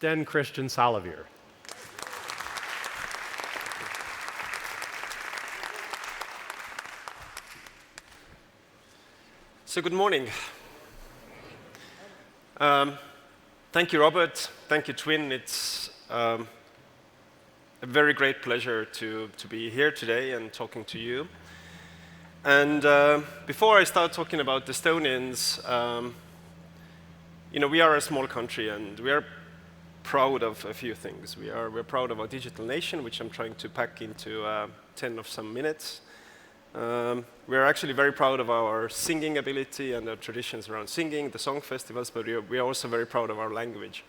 Sten-Kristian Saluveer. So good morning. Thank you, Robert. Thank you, Twin. It's a very great pleasure to be here today and talking to you. And before I start talking about Estonians, we are a small country and we are proud of a few things. We're proud of our digital nation, which I'm trying to pack into 10 of some minutes. We're actually very proud of our singing ability and our traditions around singing, the song festivals, but we are also very proud of our language,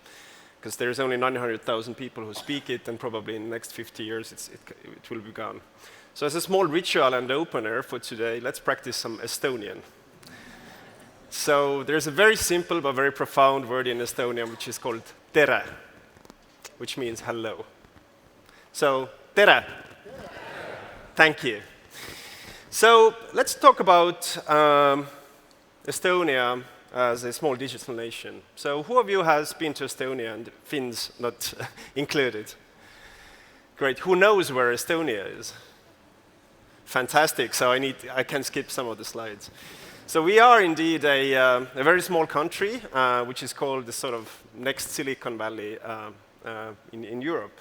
because there's only 900,000 people who speak it, and probably in the next 50 years it will be gone. So as a small ritual and opener for today, let's practice some Estonian. So there's a very simple but very profound word in Estonian which is called tere, which means hello. So tere. Thank you. So let's talk about Estonia as a small digital nation. So who of you has been to Estonia, and Finns not included? Great. Who knows where Estonia is? Fantastic. So I can skip some of the slides. So we are indeed a very small country, which is called the sort of next Silicon Valley in Europe.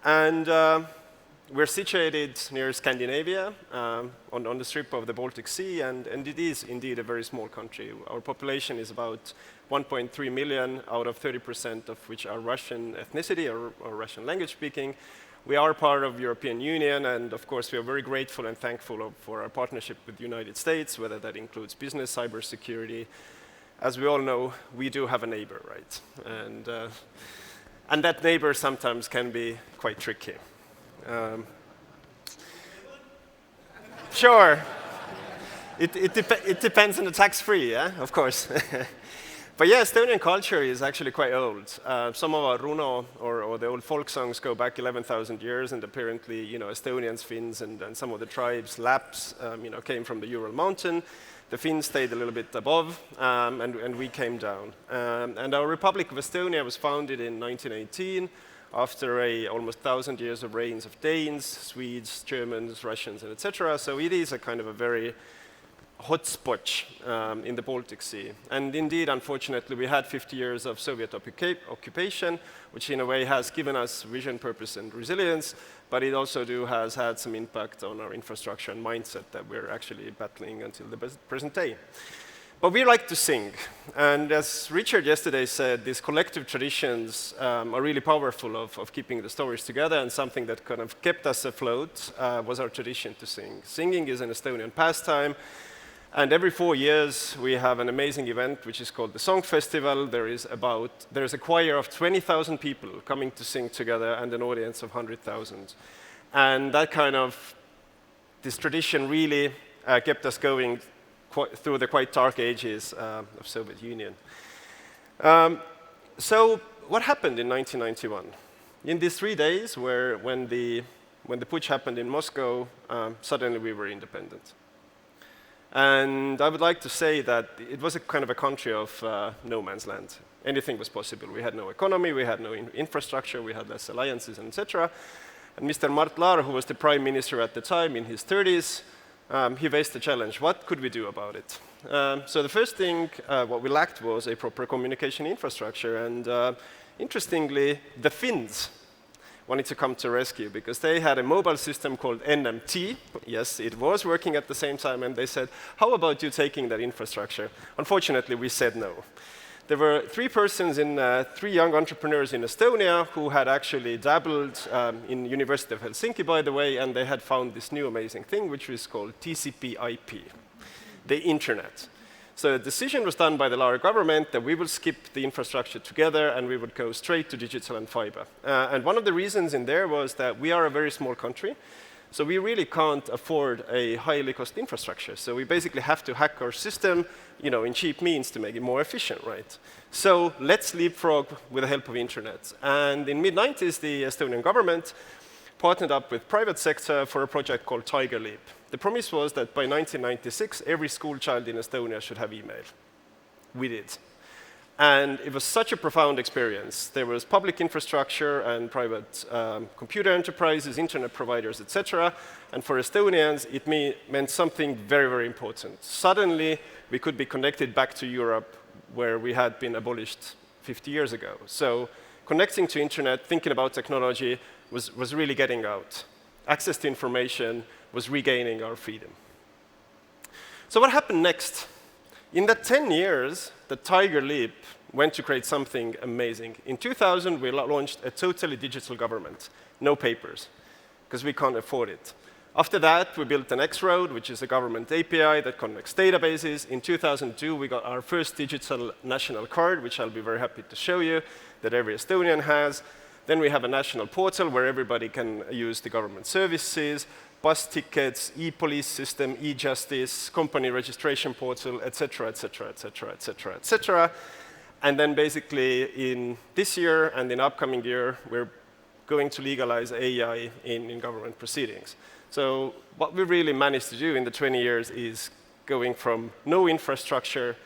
And we're situated near Scandinavia, on the strip of the Baltic Sea, and it is indeed a very small country. Our population is about 1.3 million, out of 30% of which are Russian ethnicity or Russian language speaking. We are part of the European Union, and of course we are very grateful and thankful for our partnership with the United States, whether that includes business, cybersecurity. As we all know, we do have a neighbor, right? And that neighbor sometimes can be quite tricky. Sure. It depends on the tax-free, yeah, of course. But yeah, Estonian culture is actually quite old. Some of our runo or the old folk songs go back 11,000 years, and apparently, Estonians, Finns, and some of the tribes, Lapps, came from the Ural Mountain. The Finns stayed a little bit above, and we came down. And our Republic of Estonia was founded in 1918 after almost 1,000 years of reigns of Danes, Swedes, Germans, Russians, and etc. So it is a kind of a very hotspot in the Baltic Sea. And indeed, unfortunately, we had 50 years of Soviet occupation, which in a way has given us vision, purpose, and resilience, but it also has had some impact on our infrastructure and mindset that we're actually battling until the present day. But we like to sing, and as Richard yesterday said, these collective traditions are really powerful of keeping the stories together, and something that kind of kept us afloat was our tradition to sing. Singing is an Estonian pastime, and every 4 years we have an amazing event which is called the Song Festival. There's a choir of 20,000 people coming to sing together and an audience of 100,000. And this tradition really kept us going through the quite dark ages of Soviet Union. So what happened in 1991? In these 3 days when the putsch happened in Moscow, suddenly we were independent. And I would like to say that it was a kind of a country of no man's land. Anything was possible. We had no economy, we had no infrastructure, we had less alliances, etc. And Mr. Mart Laar, who was the prime minister at the time in his 30s, he faced the challenge. What could we do about it? So the first thing, what we lacked was a proper communication infrastructure. And interestingly, the Finns wanted to come to rescue because they had a mobile system called NMT. Yes, it was working at the same time, and they said, how about you taking that infrastructure? Unfortunately, we said no. There were 3 young entrepreneurs in Estonia who had actually dabbled in University of Helsinki, by the way, and they had found this new amazing thing, which was called TCP/IP, the internet. So a decision was done by the Laar government that we will skip the infrastructure together and we would go straight to digital and fiber. And one of the reasons in there was that we are a very small country, so we really can't afford a highly cost infrastructure. So we basically have to hack our system, in cheap means to make it more efficient, right? So let's leapfrog with the help of internet. And in mid-90s, the Estonian government partnered up with private sector for a project called Tiger Leap. The promise was that by 1996, every school child in Estonia should have email. We did. And it was such a profound experience. There was public infrastructure and private computer enterprises, internet providers, etc. And for Estonians, it meant something very, very important. Suddenly, we could be connected back to Europe, where we had been abolished 50 years ago. So connecting to internet, thinking about technology, was really getting out. Access to information was regaining our freedom. So what happened next? In that 10 years, the Tiger Leap went to create something amazing. In 2000, we launched a totally digital government, no papers, because we can't afford it. After that, we built an X-Road, which is a government API that connects databases. In 2002, we got our first digital national card, which I'll be very happy to show you, that every Estonian has. Then we have a national portal where everybody can use the government services, bus tickets, e-police system, e-justice, company registration portal, etc., etc., etc., etc., etc. And then basically in this year and in upcoming year, we're going to legalize AI in government proceedings. So what we really managed to do in the 20 years is going from no infrastructure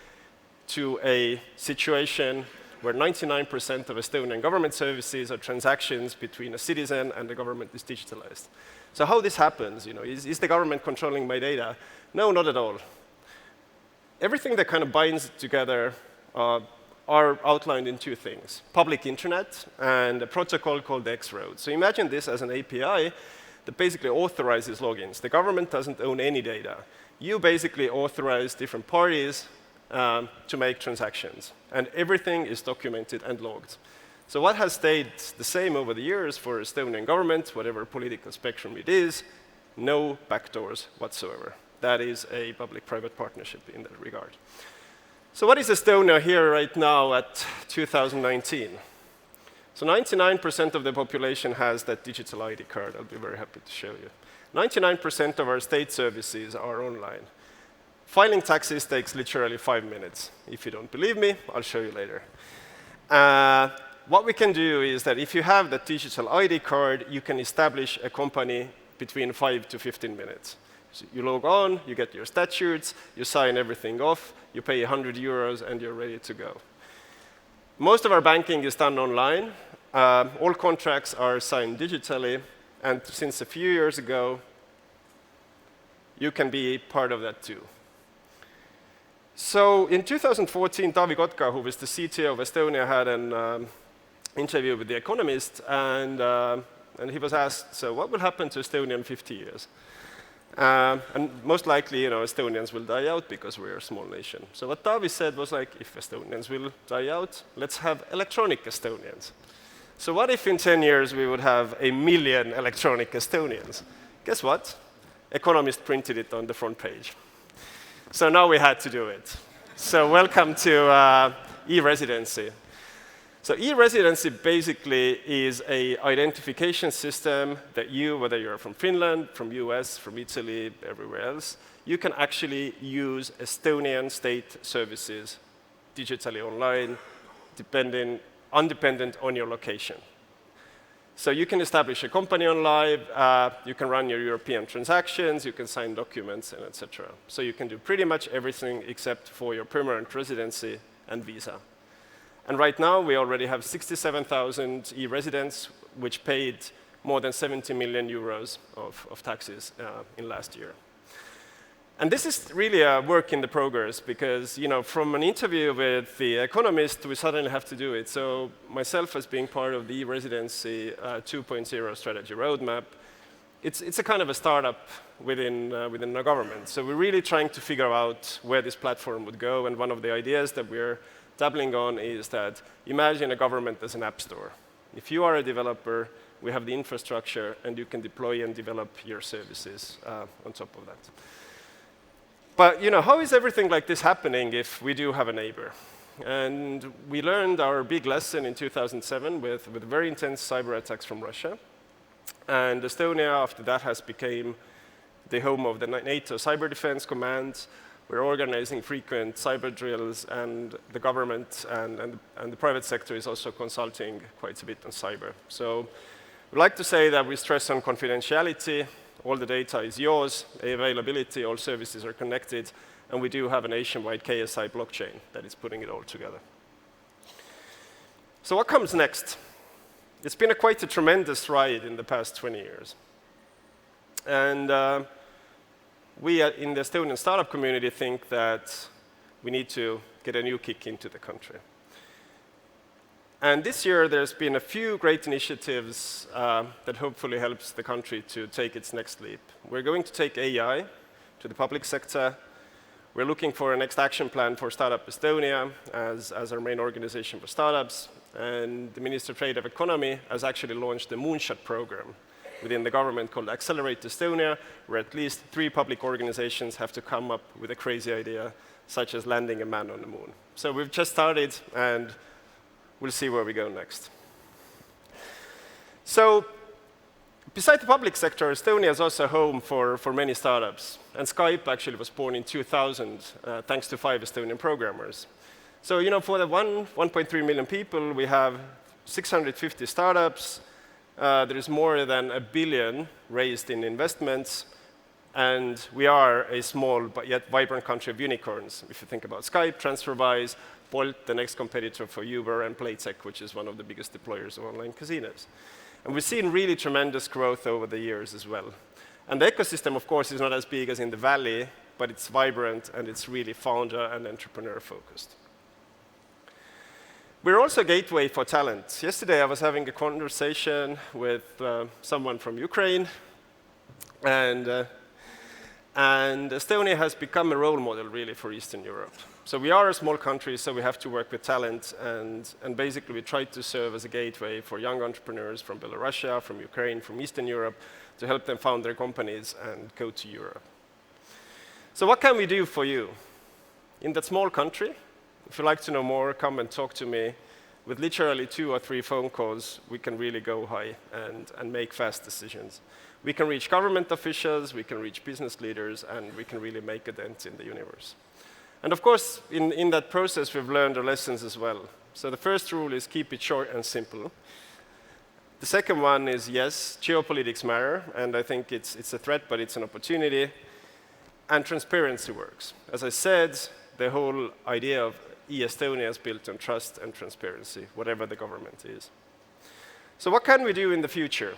to a situation where 99% of Estonian government services or transactions between a citizen and the government is digitalized. So how this happens, is the government controlling my data? No, not at all. Everything that kind of binds it together are outlined in two things: public internet and a protocol called the X-Road. So imagine this as an API that basically authorizes logins. The government doesn't own any data. You basically authorize different parties to make transactions, and everything is documented and logged. So what has stayed the same over the years for Estonian government, whatever political spectrum it is, no backdoors whatsoever. That is a public-private partnership in that regard. So what is Estonia here right now at 2019? So 99% of the population has that digital ID card. I'll be very happy to show you. 99% of our state services are online. Filing taxes takes literally 5 minutes. If you don't believe me, I'll show you later. What we can do is that if you have that digital ID card, you can establish a company between 5 to 15 minutes. So you log on, you get your statutes, you sign everything off, you pay 100 euros, and you're ready to go. Most of our banking is done online. All contracts are signed digitally, and since a few years ago, you can be part of that too. So in 2014, Taavi Kotka, who was the CTO of Estonia, had an interview with The Economist, and he was asked, so what will happen to Estonia in 50 years? And most likely, Estonians will die out because we're a small nation. So what Taavi said was like, if Estonians will die out, let's have electronic Estonians. So what if in 10 years we would have 1 million electronic Estonians? Guess what? Economist printed it on the front page. So now we had to do it. So welcome to E-Residency. So E-Residency basically is an identification system that you, whether you're from Finland, from US, from Italy, everywhere else, you can actually use Estonian state services digitally online, independent on your location. So you can establish a company online, you can run your European transactions, you can sign documents, and etc. So you can do pretty much everything except for your permanent residency and visa. And right now, we already have 67,000 e-residents, which paid more than 70 million euros of taxes in last year. And this is really a work in the progress because, from an interview with The Economist, we suddenly have to do it. So myself, as being part of the E-Residency 2.0 strategy roadmap, it's a kind of a startup within our government. So we're really trying to figure out where this platform would go. And one of the ideas that we're dabbling on is that imagine a government as an app store. If you are a developer, we have the infrastructure, and you can deploy and develop your services on top of that. But how is everything like this happening if we do have a neighbor? And we learned our big lesson in 2007 with very intense cyber attacks from Russia. And Estonia, after that, has become the home of the NATO Cyber Defense Command. We're organizing frequent cyber drills, and the government and the private sector is also consulting quite a bit on cyber. So we like to say that we stress on confidentiality. All the data is yours, availability, all services are connected, and we do have a nationwide KSI blockchain that is putting it all together. So what comes next? It's been quite a tremendous ride in the past 20 years. And we in the Estonian startup community think that we need to get a new kick into the country. And this year, there's been a few great initiatives that hopefully helps the country to take its next leap. We're going to take AI to the public sector. We're looking for a next action plan for Startup Estonia as our main organization for startups. And the Minister of Trade and Economy has actually launched a moonshot program within the government called Accelerate Estonia, where at least 3 public organizations have to come up with a crazy idea, such as landing a man on the moon. So we've just started, and we'll see where we go next. So besides the public sector, Estonia is also home for many startups. And Skype actually was born in 2000, thanks to 5 Estonian programmers. So, you know, for the 1.3 million people, we have 650 startups. There is more than $1 billion raised in investments. And we are a small but yet vibrant country of unicorns. If you think about Skype, TransferWise, Bolt, the next competitor for Uber, and Playtech, which is one of the biggest deployers of online casinos. And we've seen really tremendous growth over the years as well. And the ecosystem, of course, is not as big as in the Valley, but it's vibrant and it's really founder and entrepreneur focused. We're also a gateway for talent. Yesterday, I was having a conversation with someone from Ukraine, and Estonia has become a role model, really, for Eastern Europe. So we are a small country, so we have to work with talent, and basically we try to serve as a gateway for young entrepreneurs from Belarus, from Ukraine, from Eastern Europe, to help them found their companies and go to Europe. So what can we do for you? In that small country, if you'd like to know more, come and talk to me. With literally 2 or 3 phone calls, we can really go high and make fast decisions. We can reach government officials, we can reach business leaders, and we can really make a dent in the universe. And of course, in that process, we've learned our lessons as well. So the first rule is keep it short and simple. The second one is, yes, geopolitics matter, and I think it's a threat, but it's an opportunity. And transparency works. As I said, the whole idea of E-Estonia is built on trust and transparency, whatever the government is. So what can we do in the future?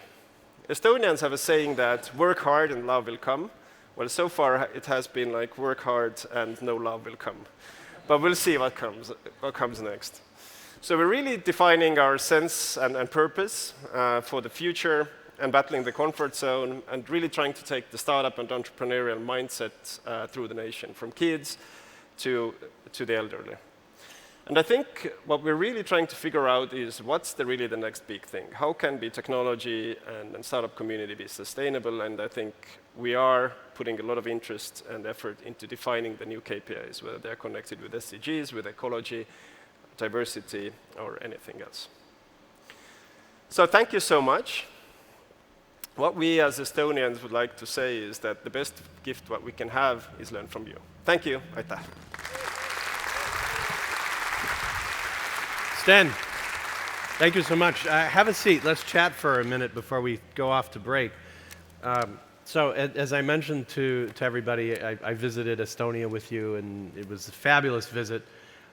Estonians have a saying that work hard and love will come. Well, so far it has been like work hard and no love will come. But we'll see what comes next. So we're really defining our sense and purpose for the future and battling the comfort zone and really trying to take the startup and entrepreneurial mindset through the nation, from kids to the elderly. And I think what we're really trying to figure out is what's really the next big thing? How can technology and startup community be sustainable? And I think we are putting a lot of interest and effort into defining the new KPIs, whether they're connected with SDGs, with ecology, diversity, or anything else. So thank you so much. What we as Estonians would like to say is that the best gift what we can have is learn from you. Thank you. Aitäh. Sten, thank you so much. Have a seat. Let's chat for a minute before we go off to break. So as I mentioned to everybody, I visited Estonia with you, and it was a fabulous visit.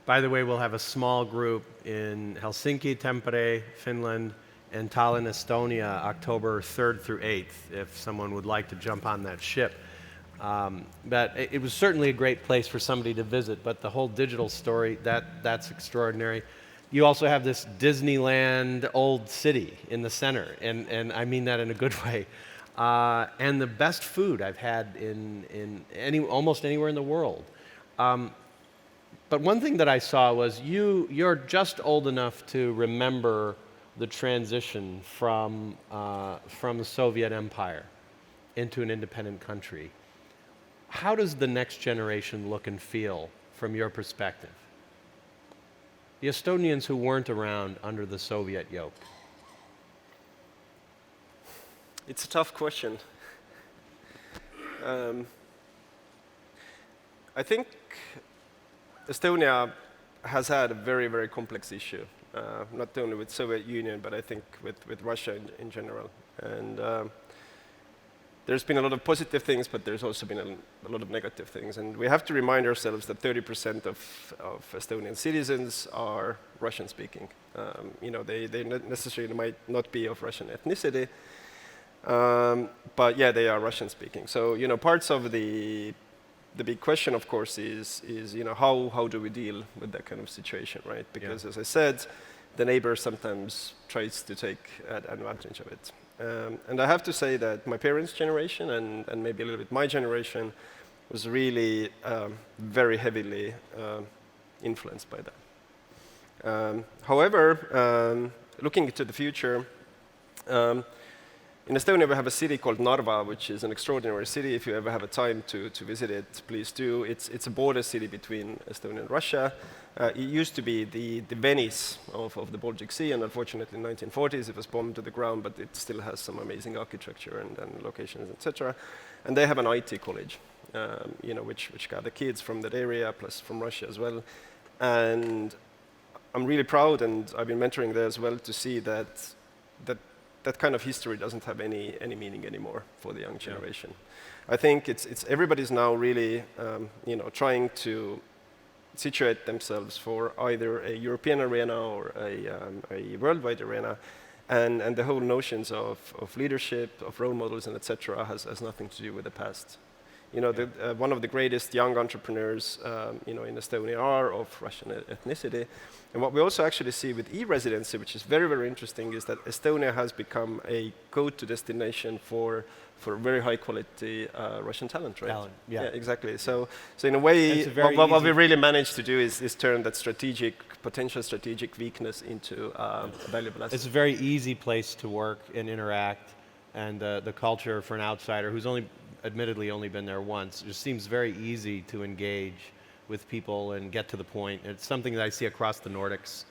By the way, we'll have a small group in Helsinki, Tampere, Finland, and Tallinn, Estonia, October 3rd through 8th, if someone would like to jump on that ship. But it was certainly a great place for somebody to visit, but the whole digital story, that's extraordinary. You also have this Disneyland old city in the center, and I mean that in a good way. And the best food I've had in almost anywhere in the world. But one thing that I saw was you're just old enough to remember the transition from the Soviet Empire into an independent country. How does the next generation look and feel from your perspective? The Estonians who weren't around under the Soviet yoke. It's a tough question. I think Estonia has had a very, very complex issue, not only with Soviet Union, but I think with Russia in general. And there's been a lot of positive things, but there's also been a lot of negative things. And we have to remind ourselves that 30% of Estonian citizens are Russian-speaking. They not necessarily might not be of Russian ethnicity, but yeah, they are Russian-speaking. So, parts of the big question, of course, is how do we deal with that kind of situation, right? Because, as I said, the neighbor sometimes tries to take advantage of it. And I have to say that my parents' generation and maybe a little bit my generation was really very heavily influenced by that. However, looking into the future, in Estonia we have a city called Narva, which is an extraordinary city. If you ever have a time to visit it, please do. It's a border city between Estonia and Russia. It used to be the Venice of the Baltic Sea, and unfortunately in the 1940s it was bombed to the ground, but it still has some amazing architecture and locations, etc. And they have an IT college, which gather kids from that area, plus from Russia as well. And I'm really proud, and I've been mentoring there as well, to see that kind of history doesn't have any meaning anymore for the young generation. I think it's everybody's now really trying to situate themselves for either a European arena or a worldwide arena, and the whole notions of leadership, of role models, and etc. has nothing to do with the past. One of the greatest young entrepreneurs in Estonia are of Russian ethnicity. And what we also actually see with E-Residency, which is very, very interesting, is that Estonia has become a go-to destination for very high-quality Russian talent, right? Talent, yeah. Exactly. So in a way, what we really managed to do is turn that potential strategic weakness into a valuable asset. It's a very easy place to work and interact, and the culture for an outsider who's admittedly only been there once, it just seems very easy to engage with people and get to the point. It's something that I see across the Nordics.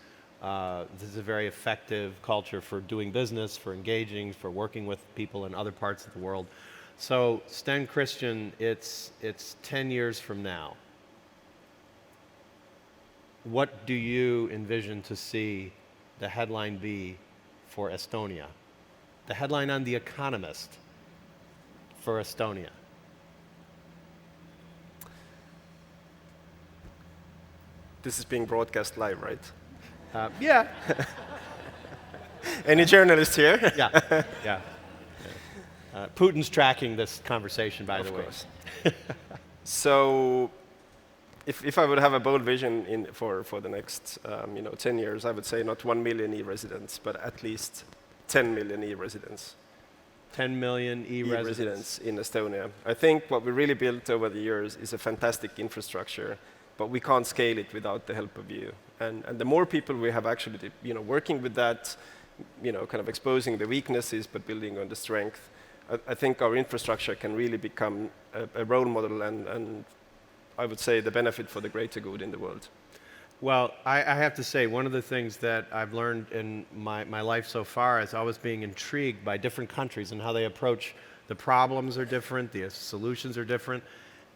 This is a very effective culture for doing business, for engaging, for working with people in other parts of the world. So, Sten-Kristian, it's 10 years from now. What do you envision to see the headline be for Estonia? The headline on The Economist for Estonia. This is being broadcast live, right? Yeah. Any journalist here? Yeah. Putin's tracking this conversation, by the way. Of course. So, if I would have a bold vision for the next 10 years, I would say not 1 million E-residents, but at least 10 million E-residents. 10 million E-residents in Estonia. I think what we really built over the years is a fantastic infrastructure, but we can't scale it without the help of you. And the more people we have actually, working with that, kind of exposing the weaknesses but building on the strength, I think our infrastructure can really become a role model and I would say the benefit for the greater good in the world. Well, I have to say, one of the things that I've learned in my life so far is always being intrigued by different countries and how they approach the problems are different, the solutions are different.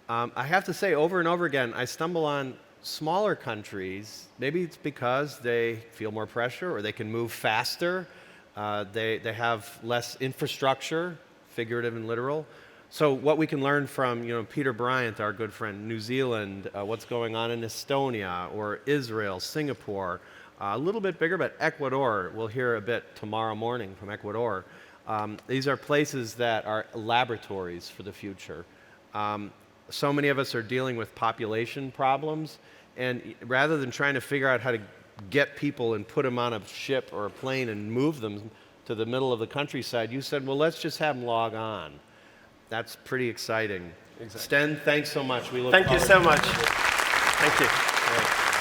I have to say, over and over again, I stumble on smaller countries. Maybe it's because they feel more pressure or they can move faster. They have less infrastructure, figurative and literal. So what we can learn from, Peter Bryant, our good friend, New Zealand, what's going on in Estonia or Israel, Singapore, a little bit bigger, but Ecuador, we'll hear a bit tomorrow morning from Ecuador. These are places that are laboratories for the future. So many of us are dealing with population problems, and rather than trying to figure out how to get people and put them on a ship or a plane and move them to the middle of the countryside, you said, well, let's just have them log on. That's pretty exciting. Exactly. Sten, thanks so much. We look Thank you so much. Thank you.